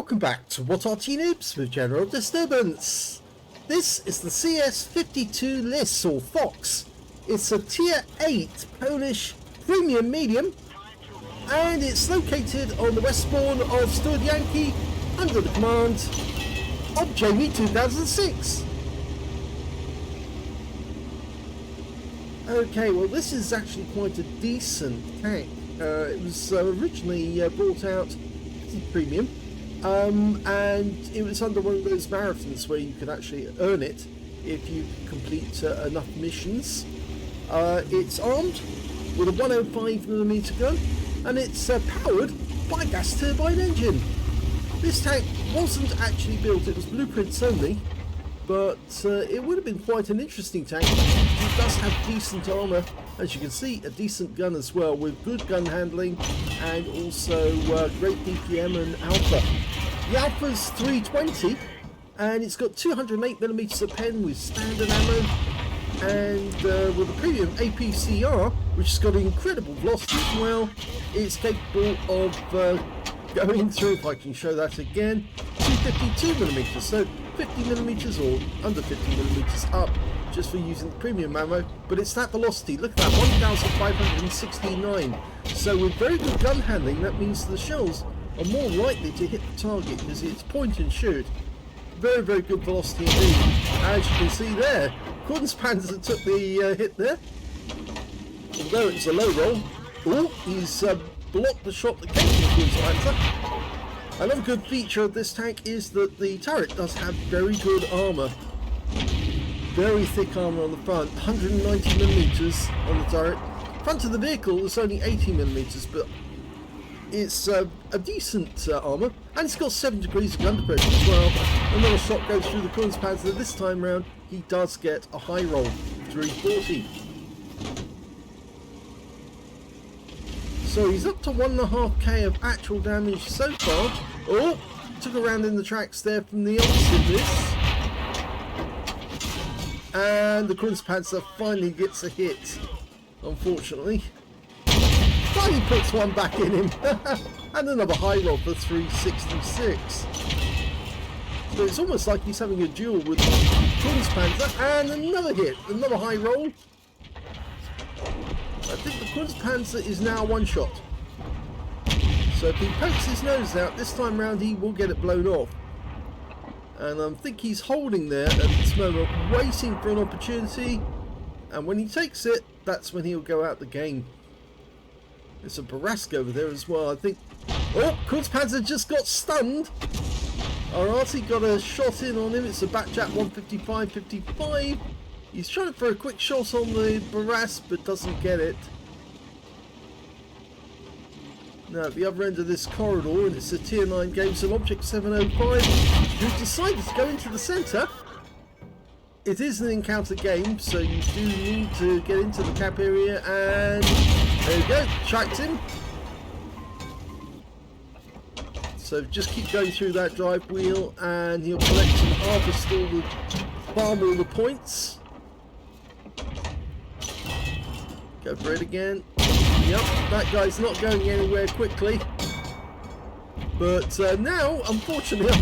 Welcome back to What Arty Noobs with General Disturbance. This is the CS-52 LIS or Fox. It's a tier 8 Polish premium medium and it's located on the west spawn of Studzianki under the command of Jamie2006. Okay, well this is actually quite a decent tank. It was originally brought out as a premium. And it was under one of those marathons where you could actually earn it if you complete enough missions. It's armed with a 105mm gun and it's powered by a gas turbine engine. This tank wasn't actually built, it was blueprints only, but it would have been quite an interesting tank. It does have decent armour, as you can see, a decent gun as well, with good gun handling and also great DPM and alpha. The alpha's 320 and it's got 208mm of pen with standard ammo, and with a premium APCR which has got incredible velocity as well, it's capable of going through, if I can show that again, 252mm, so 50mm or under 50mm up just for using the premium ammo. But it's that velocity, look at that, 1569. So with very good gun handling, that means the shells are more likely to hit the target because it's point and shoot. Very, very good velocity indeed. As you can see there, Kunstpanzer took the hit there, although it's a low roll. Oh, he's blocked the shot that came from Kunstpanzer. Another good feature of this tank is that the turret does have very good armour. Very thick armour on the front, 190mm on the turret. Front of the vehicle is only 80mm, but it's a decent armour, and it's got 7 degrees of under pressure as well. Another shot goes through the Kunstpanzer. This time round he does get a high roll, 340. So he's up to 1.5k of actual damage so far. Oh, took a round in the tracks there from the opposite list. And the Kunstpanzer finally gets a hit, unfortunately. But he puts one back in him. And another high roll for 366. So it's almost like he's having a duel with Kunstpanzer. And another hit, another high roll. I think the Kunstpanzer is now one shot. So if he pokes his nose out, this time round he will get it blown off. And I think he's holding there at this moment, waiting for an opportunity. And when he takes it, that's when he'll go out the game. There's a Barask over there as well, I think. Oh, Kunstpanzer just got stunned. Our Arty got a shot in on him. It's a Batjat 155-55. He's trying to throw a quick shot on the Barask, but doesn't get it. Now at the other end of this corridor, and it's a tier 9 game, so Object 705, who's decided to go into the centre. It is an encounter game, so you do need to get into the cap area, and there you go, tracked him. So just keep going through that drive wheel and he'll collect and harvest all the, farm all the points. Go for it again. Yep, that guy's not going anywhere quickly. But now, unfortunately,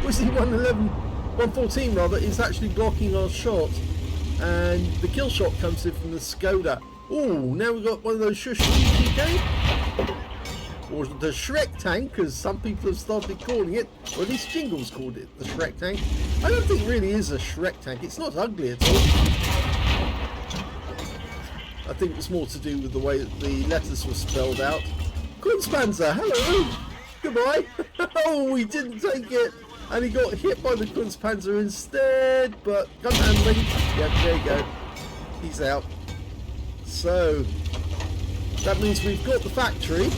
was he 114 rather, is actually blocking our shot. And the kill shot comes in from the Skoda. Oh, now we've got one of those shush TTK. Or the Shrek tank, as some people have started calling it. Or at least Jingles called it the Shrek tank. I don't think it really is a Shrek tank. It's not ugly at all. I think it's more to do with the way that the letters were spelled out. Kunstpanzer, hello! Goodbye! Oh, he didn't take it! And he got hit by the Kunstpanzer instead, but gun handling. Yep, there you go. He's out. So, that means we've got the factory.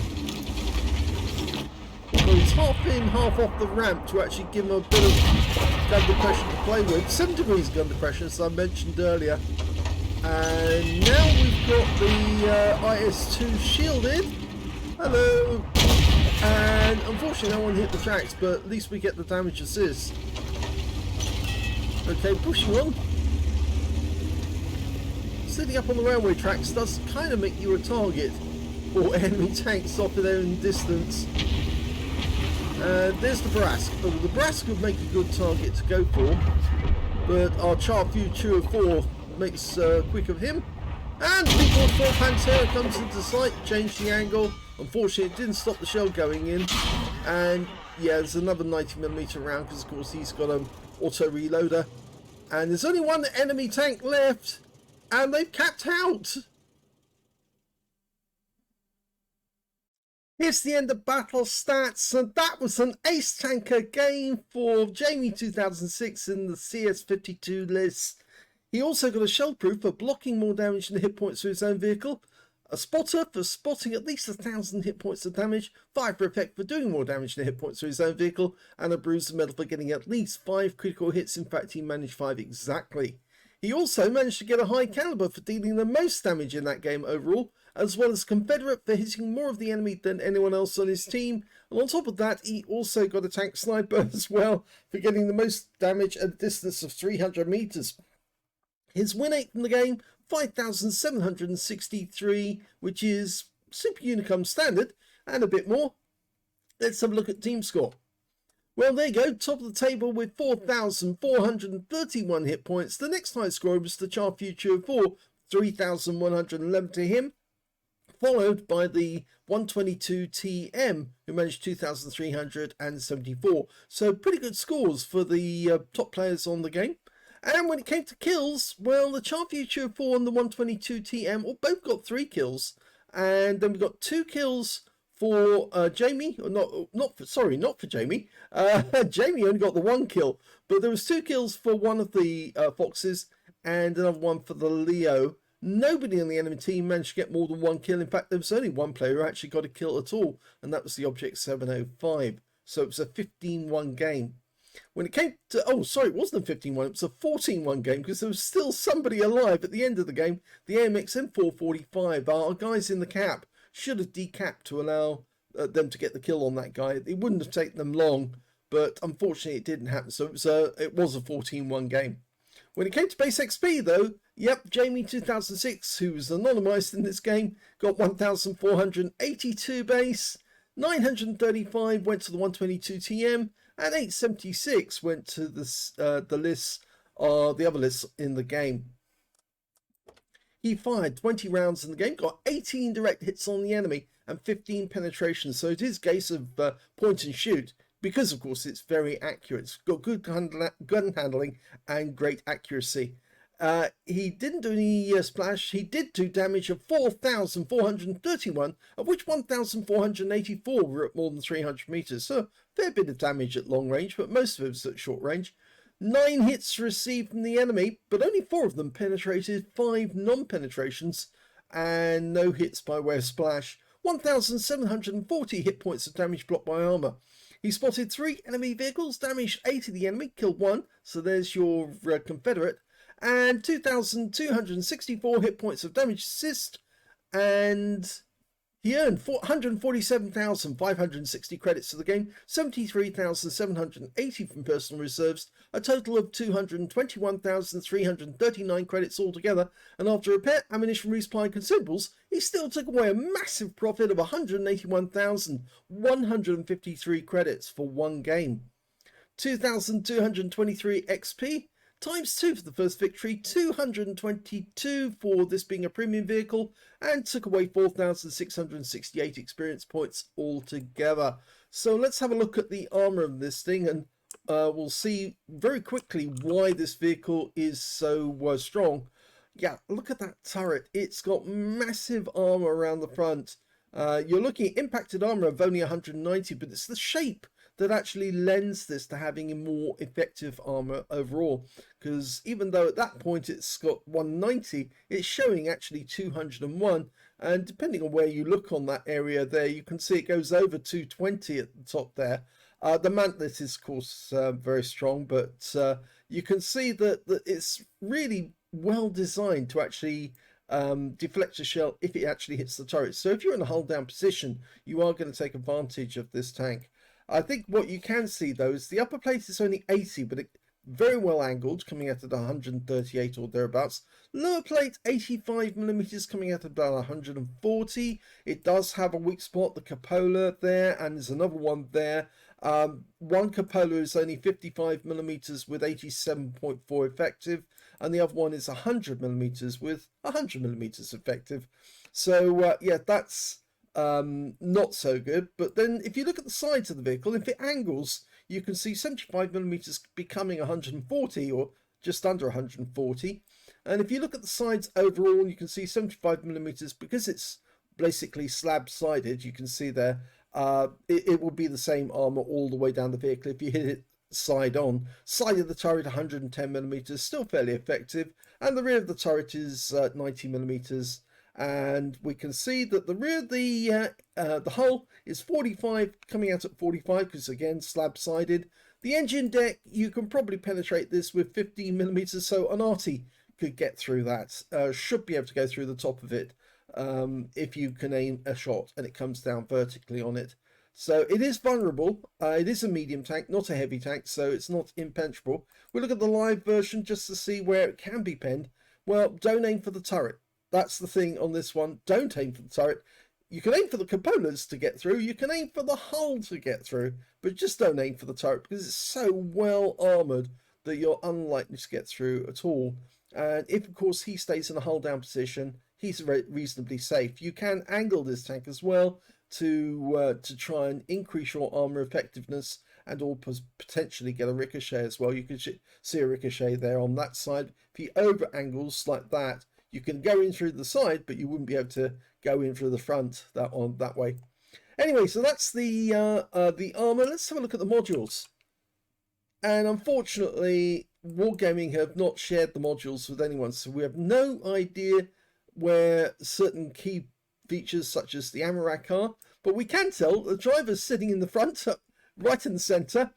So he's half in, half off the ramp to actually give him a bit of gun depression to play with. 7 degrees gun depression, as I mentioned earlier. And now we've got the IS-2 shielded. Hello! And unfortunately no one hit the tracks, but at least we get the damage assist. Okay, pushing on. Sitting up on the railway tracks does kind of make you a target for enemy tanks off there in distance. There's the Brask. Oh, the Brask would make a good target to go for, but our Charfu 204 makes quick of him. And the 4 Pantera comes into sight, changed the angle. Unfortunately, it didn't stop the shell going in. And yeah, there's another 90mm round because, of course, he's got an auto reloader. And there's only one enemy tank left, and they've capped out. Here's the end of battle stats, and that was an ace tanker game for Jamie2006 in the CS-52 LIS. He also got a shell proof for blocking more damage than hit points to his own vehicle, a spotter for spotting at least 1,000 hit points of damage, 5 for effect for doing more damage than hit points to his own vehicle, and a bruiser medal for getting at least 5 critical hits. In fact, he managed 5 exactly. He also managed to get a high caliber for dealing the most damage in that game overall, as well as Confederate for hitting more of the enemy than anyone else on his team. And on top of that, he also got a tank sniper as well for getting the most damage at a distance of 300 meters. His win rate in the game, 5,763, which is Super Unicum standard and a bit more. Let's have a look at team score. Well, there you go, top of the table with 4,431 hit points. The next highest scorer was the Charfu 204, 3,111 to him, followed by the 122 TM, who managed 2,374. So pretty good scores for the top players on the game. And when it came to kills, well, the Charfu 204 and the 122 TM both got 3 kills. And then we got 2 kills for Jamie, or not for Jamie. Jamie only got the 1 kill, but there was 2 kills for one of the Foxes and another one for the Leo. Nobody on the enemy team managed to get more than 1 kill. In fact, there was only one player who actually got a kill at all, and that was the Object 705. So it was a 15-1 game. When it came to, it wasn't a 15-1, it was a 14-1 game because there was still somebody alive at the end of the game. The AMX M445, our guys in the cap, should have decapped to allow them to get the kill on that guy. It wouldn't have taken them long, but unfortunately it didn't happen. So it was a 14-1 game. When it came to base XP though, yep, Jamie2006, who was anonymized in this game, got 1,482 base, 935 went to the 122 TM, and 876 went to the LIS, the other LIS in the game. He fired 20 rounds in the game, got 18 direct hits on the enemy, and 15 penetrations. So it is a case of point and shoot, because of course it's very accurate. It's got good gun handling and great accuracy. He didn't do any splash. He did do damage of 4,431, of which 1,484 were at more than 300 meters. So a fair bit of damage at long range, but most of it was at short range. 9 hits received from the enemy, but only 4 of them penetrated, 5 non-penetrations, and no hits by way of splash. 1,740 hit points of damage blocked by armor. He spotted 3 enemy vehicles, damaged 8 of the enemy, killed 1, so there's your Confederate, and 2,264 hit points of damage assist, and he earned 147,560 credits to the game, 73,780 from personal reserves, a total of 221,339 credits altogether, and after repair, ammunition, resupply and consumables, he still took away a massive profit of 181,153 credits for one game. 2,223 XP, times 2 for the first victory, 222 for this being a premium vehicle, and took away 4,668 experience points altogether. So let's have a look at the armor of this thing, and we'll see very quickly why this vehicle is so strong. Yeah, look at that turret. It's got massive armor around the front. You're looking at impacted armor of only 190, but it's the shape that actually lends this to having a more effective armor overall, because even though at that point it's got 190, it's showing actually 201, and depending on where you look on that area there, you can see it goes over 220 at the top there. The mantlet is of course very strong, but you can see that it's really well designed to actually deflect a shell if it actually hits the turret. So if you're in a hull down position, you are going to take advantage of this tank. I think what you can see though is the upper plate is only 80, but it very well angled, coming out at 138 or thereabouts. Lower plate 85mm, coming out at about 140. It does have a weak spot, the cupola there, and there's another one there. One cupola is only 55mm with 87.4 effective, and the other one is 100mm with 100mm effective. So yeah, that's not so good. But then if you look at the sides of the vehicle, if it angles, you can see 75mm becoming 140 or just under 140. And if you look at the sides overall, you can see 75mm, because it's basically slab sided, you can see there it will be the same armor all the way down the vehicle. If you hit it side on, side of the turret 110mm, still fairly effective, and the rear of the turret is 90mm. And we can see that the rear of the hull is 45, coming out at 45, because again slab sided. The engine deck, you can probably penetrate this with 15mm, so an Arty could get through that. Should be able to go through the top of it if you can aim a shot and it comes down vertically on it. So it is vulnerable. It is a medium tank, not a heavy tank, so it's not impenetrable. We look at the live version just to see where it can be penned. Well, don't aim for the turret. That's the thing on this one. Don't aim for the turret. You can aim for the cupolas to get through. You can aim for the hull to get through, but just don't aim for the turret because it's so well armored that you're unlikely to get through at all. And if, of course, he stays in a hull down position, he's reasonably safe. You can angle this tank as well to try and increase your armor effectiveness and or potentially get a ricochet as well. You can see a ricochet there on that side. If he over angles like that, you can go in through the side, but you wouldn't be able to go in through the front that way. Anyway, so that's the armor. Let's have a look at the modules. And unfortunately, Wargaming have not shared the modules with anyone, so we have no idea where certain key features such as the ammo rack are, but we can tell the driver's sitting in the front, right in the center,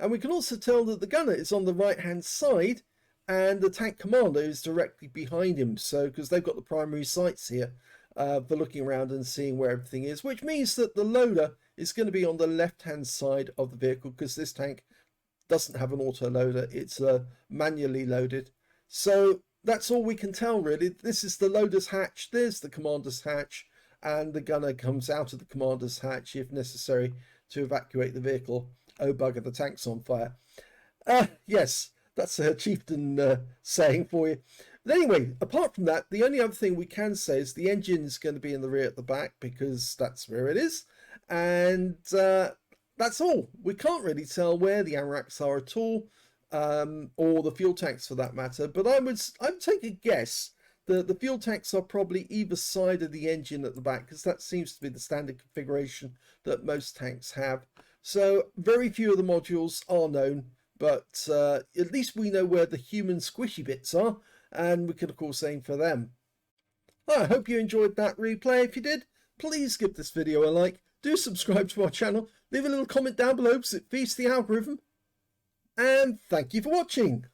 and we can also tell that the gunner is on the right hand side and the tank commander is directly behind him, so because they've got the primary sights here for looking around and seeing where everything is, which means that the loader is going to be on the left hand side of the vehicle because this tank doesn't have an auto loader, it's manually loaded. So that's all we can tell really. This is the loader's hatch, there's the commander's hatch, and the gunner comes out of the commander's hatch if necessary to evacuate the vehicle. Oh bugger, the tank's on fire. Yes, that's a chieftain saying for you. But anyway, apart from that, the only other thing we can say is the engine is going to be in the rear at the back because that's where it is. And that's all. We can't really tell where the ammo racks are at all, or the fuel tanks for that matter. But I would take a guess that the fuel tanks are probably either side of the engine at the back because that seems to be the standard configuration that most tanks have. So very few of the modules are known, but at least we know where the human squishy bits are, and we can of course aim for them. I hope you enjoyed that replay. If you did, please give this video a like. Do subscribe to our channel. Leave a little comment down below because it feeds the algorithm. And thank you for watching.